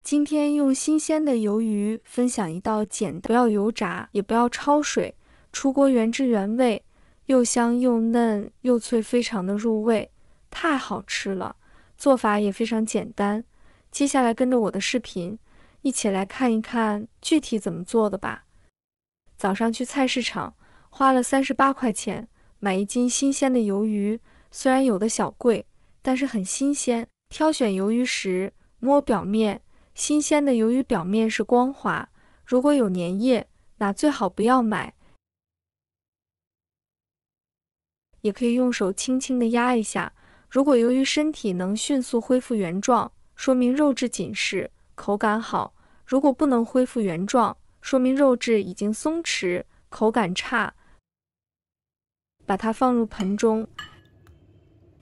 今天用新鲜的鱿鱼分享一道简单，不要油炸，也不要焯水，出锅原汁原味，又香又嫩又脆，非常的入味，太好吃了。做法也非常简单，接下来跟着我的视频，一起来看一看具体怎么做的吧。早上去菜市场，花了38块钱买1斤新鲜的鱿鱼，虽然有的小贵，但是很新鲜。挑选鱿鱼时，摸表面。新鲜的鱿鱼表面是光滑，如果有粘液，那最好不要买。也可以用手轻轻地压一下，如果鱿鱼身体能迅速恢复原状，说明肉质紧实，口感好；如果不能恢复原状，说明肉质已经松弛，口感差。把它放入盆中。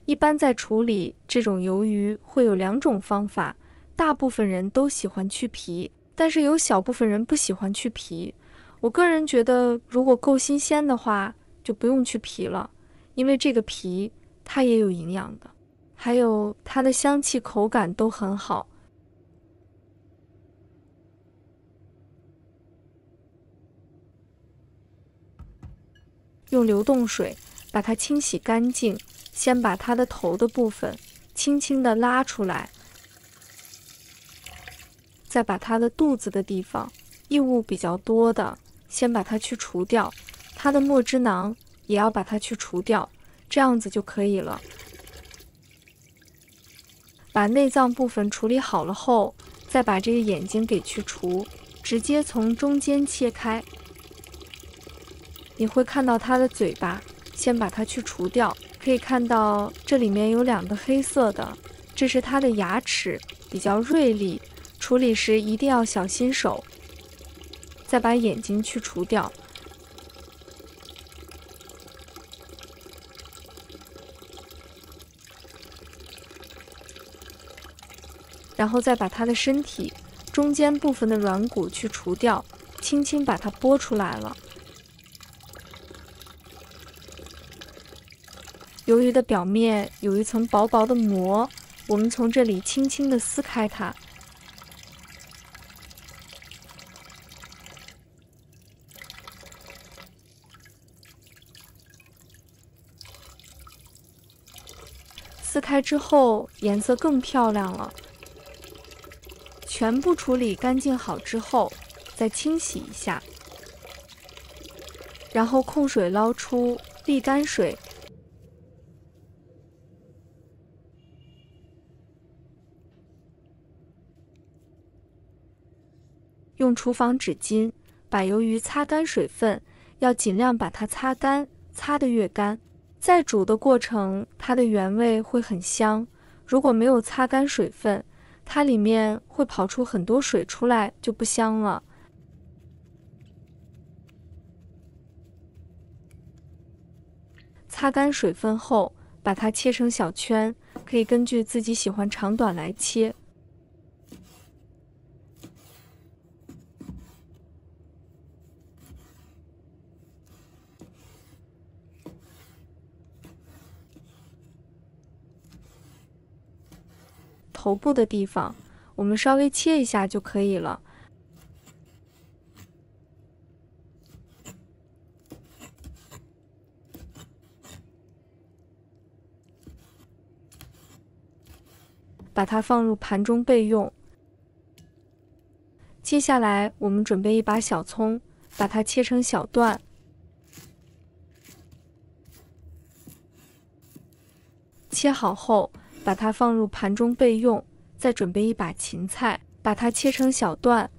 一般在处理这种鱿鱼会有2种方法。大部分人都喜欢去皮，但是有小部分人不喜欢去皮。我个人觉得，如果够新鲜的话，就不用去皮了，因为这个皮它也有营养的，还有它的香气、口感都很好。用流动水把它清洗干净，先把它的头的部分轻轻地拉出来。再把它的肚子的地方，异物比较多的，先把它去除掉。它的墨汁囊也要把它去除掉，这样子就可以了。把内脏部分处理好了后，再把这个眼睛给去除，直接从中间切开。你会看到它的嘴巴，先把它去除掉。可以看到这里面有2个黑色的，这是它的牙齿，比较锐利。处理时一定要小心手。再把眼睛去除掉，然后再把它的身体中间部分的软骨去除掉，轻轻把它剥出来了。鱿鱼的表面有一层薄薄的膜，我们从这里轻轻地撕开它。撕开之后颜色更漂亮了。全部处理干净好之后，再清洗一下，然后控水捞出，沥干水。用厨房纸巾把鱿鱼擦干水分，要尽量把它擦干，擦得越干。在煮的过程，它的原味会很香。如果没有擦干水分，它里面会跑出很多水出来，就不香了。擦干水分后，把它切成小圈，可以根据自己喜欢长短来切。头部的地方，我们稍微切一下就可以了。把它放入盘中备用。接下来，我们准备一把小葱，把它切成小段。切好后，把它放入盘中备用，再准备一把芹菜，把它切成小段。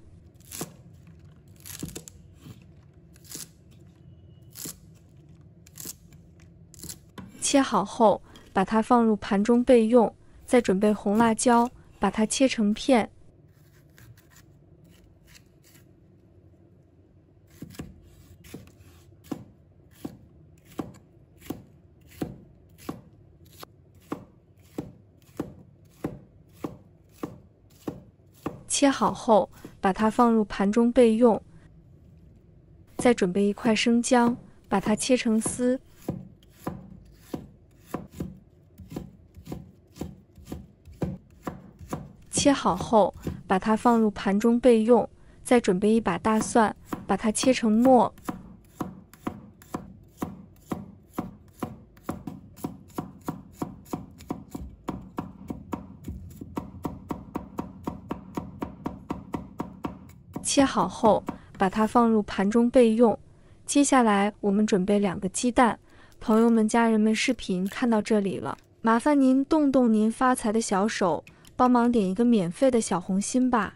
切好后，把它放入盘中备用，再准备红辣椒，把它切成片。切好后，把它放入盘中备用。再准备一块生姜，把它切成丝。切好后，把它放入盘中备用。再准备一把大蒜，把它切成末。切好后，把它放入盘中备用。接下来我们准备2个鸡蛋。朋友们、家人们，视频看到这里了，麻烦您动动您发财的小手，帮忙点一个免费的小红心吧。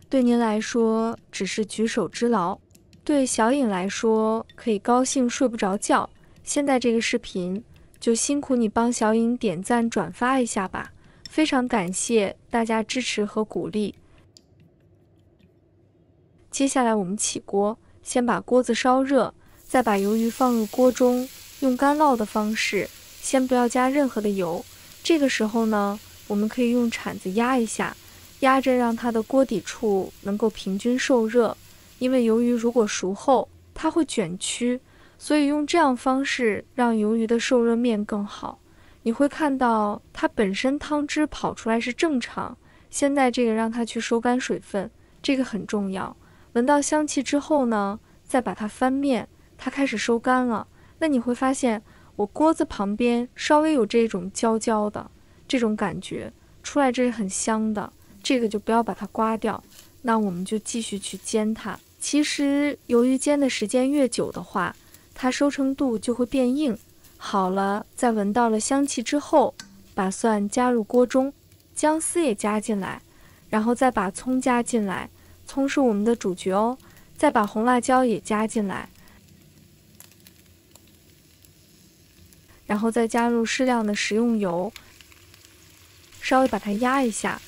对您来说只是举手之劳，对小颖来说可以高兴睡不着觉。现在这个视频就辛苦你帮小颖点赞转发一下吧，非常感谢大家支持和鼓励。接下来我们起锅，先把锅子烧热，再把鱿鱼放入锅中，用干烙的方式，先不要加任何的油。这个时候呢，我们可以用铲子压一下，压着让它的锅底处能够平均受热，因为鱿鱼如果熟后它会卷曲，所以用这样方式让鱿鱼的受热面更好。你会看到它本身汤汁跑出来是正常，现在这个让它去收干水分，这个很重要。闻到香气之后呢，再把它翻面，它开始收干了。那你会发现我锅子旁边稍微有这种焦焦的这种感觉出来，这是很香的。这个就不要把它刮掉，那我们就继续去煎它。其实由于煎的时间越久的话，它收成度就会变硬。好了，在闻到了香气之后，把蒜加入锅中，姜丝也加进来，然后再把葱加进来，葱是我们的主角哦。再把红辣椒也加进来，然后再加入适量的食用油，稍微把它压一下。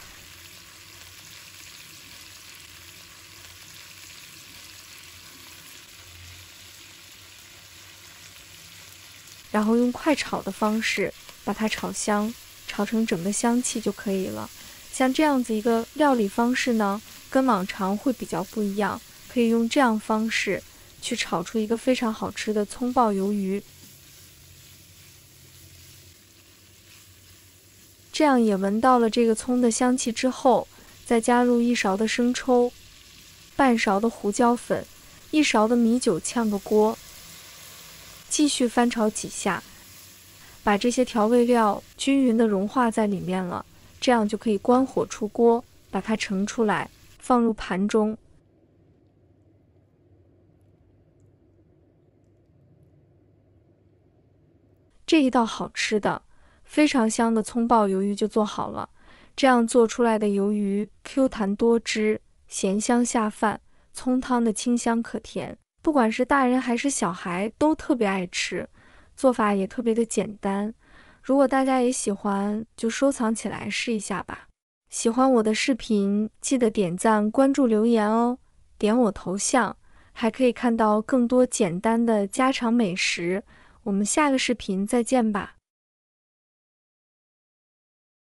然后用快炒的方式把它炒香，炒成整个香气就可以了。像这样子一个料理方式呢，跟往常会比较不一样，可以用这样方式去炒出一个非常好吃的葱爆鱿鱼。这样也闻到了这个葱的香气之后，再加入1勺的生抽，半勺的胡椒粉，1勺的米酒，炝个锅。继续翻炒几下，把这些调味料均匀的融化在里面了，这样就可以关火出锅，把它盛出来，放入盘中。这一道好吃的、非常香的葱爆鱿鱼就做好了。这样做出来的鱿鱼 Q 弹多汁，咸香下饭，葱汤的清香可甜。不管是大人还是小孩都特别爱吃，做法也特别的简单。如果大家也喜欢，就收藏起来试一下吧。喜欢我的视频，记得点赞、关注、留言哦。点我头像，还可以看到更多简单的家常美食。我们下个视频再见吧。